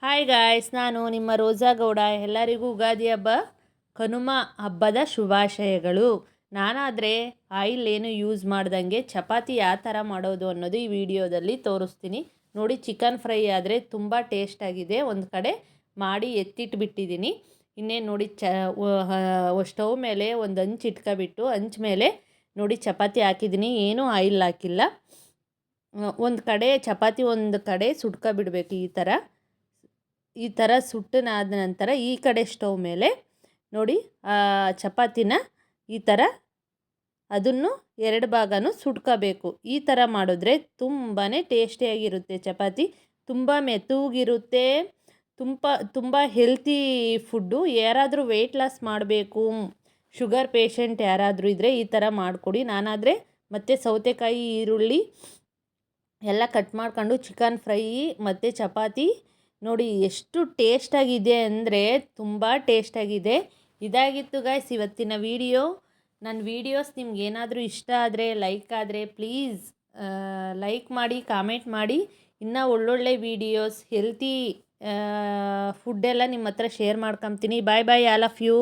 Hi guys, ನಾನು ನಿಮ್ಮ ರೋಜಾ ಗೌಡ. ಎಲ್ಲರಿಗೂ ಉಗಾದಿ ಹಬ್ಬ, ಕನುಮ ಹಬ್ಬದ ಶುಭಾಶಯಗಳು. ನಾನಾದರೆ ಆಯಿಲ್ ಏನು ಯೂಸ್ ಮಾಡ್ದಂಗೆ ಚಪಾತಿ ಯಾವ ಥರ ಮಾಡೋದು ಅನ್ನೋದು ಈ ವಿಡಿಯೋದಲ್ಲಿ ತೋರಿಸ್ತೀನಿ ನೋಡಿ. ಚಿಕನ್ ಫ್ರೈ ಆದರೆ ತುಂಬ ಟೇಸ್ಟಾಗಿದೆ. ಒಂದು ಕಡೆ ಮಾಡಿ ಎತ್ತಿಟ್ಬಿಟ್ಟಿದ್ದೀನಿ. ಇನ್ನೇನು ನೋಡಿ, ಸ್ಟವ್ ಮೇಲೆ ಒಂದು ಹಂಚು ಇಟ್ಕೊಬಿಟ್ಟು ಹಂಚ್ ಮೇಲೆ ನೋಡಿ ಚಪಾತಿ ಹಾಕಿದ್ದೀನಿ. ಏನೂ ಆಯಿಲ್ ಹಾಕಿಲ್ಲ. ಒಂದು ಕಡೆ ಚಪಾತಿ ಒಂದು ಕಡೆ ಸುಟ್ಕೊಬಿಡ್ಬೇಕು. ಈ ಥರ ಸುಟ್ಟನಾದ ನಂತರ ಈ ಕಡೆ ಸ್ಟವ್ ಮೇಲೆ ನೋಡಿ ಚಪಾತಿನ ಈ ಥರ ಅದನ್ನು ಎರಡು ಭಾಗನೂ ಸುಟ್ಕೋಬೇಕು. ಈ ಥರ ಮಾಡಿದ್ರೆ ತುಂಬಾ ಟೇಸ್ಟಿಯಾಗಿರುತ್ತೆ. ಚಪಾತಿ ತುಂಬ ಮೆತ್ತಗಿರುತ್ತೆ. ತುಂಬ ಹೆಲ್ತಿ ಫುಡ್ಡು. ಯಾರಾದರೂ ವೆಯ್ಟ್ ಲಾಸ್ ಮಾಡಬೇಕು, ಶುಗರ್ ಪೇಷಂಟ್ ಯಾರಾದರೂ ಇದ್ದರೆ ಈ ಥರ ಮಾಡಿಕೊಡಿ. ನಾನಾದರೆ ಮತ್ತು ಸೌತೆಕಾಯಿ, ಈರುಳ್ಳಿ ಎಲ್ಲ ಕಟ್ ಮಾಡ್ಕೊಂಡು ಚಿಕನ್ ಫ್ರೈ ಮತ್ತು ಚಪಾತಿ ನೋಡಿ ಎಷ್ಟು ಟೇಸ್ಟಾಗಿದೆ ಅಂದರೆ ತುಂಬ ಟೇಸ್ಟಾಗಿದೆ. ಇದಾಗಿತ್ತು ಗಾಯ್ಸ್ ಇವತ್ತಿನ ವಿಡಿಯೋ. ನನ್ನ ವೀಡಿಯೋಸ್ ನಿಮ್ಗೇನಾದರೂ ಇಷ್ಟ ಆದರೆ, ಲೈಕ್ ಆದರೆ ಪ್ಲೀಸ್ ಲೈಕ್ ಮಾಡಿ, ಕಾಮೆಂಟ್ ಮಾಡಿ. ಇನ್ನೂ ಒಳ್ಳೊಳ್ಳೆ ವೀಡಿಯೋಸ್, ಹೆಲ್ತಿ ಫುಡ್ಡೆಲ್ಲ ನಿಮ್ಮ ಹತ್ರ ಶೇರ್ ಮಾಡ್ಕೊತೀನಿ. ಬಾಯ್ ಬಾಯ್ ಆಲ್ ಆಫ್ ಯು.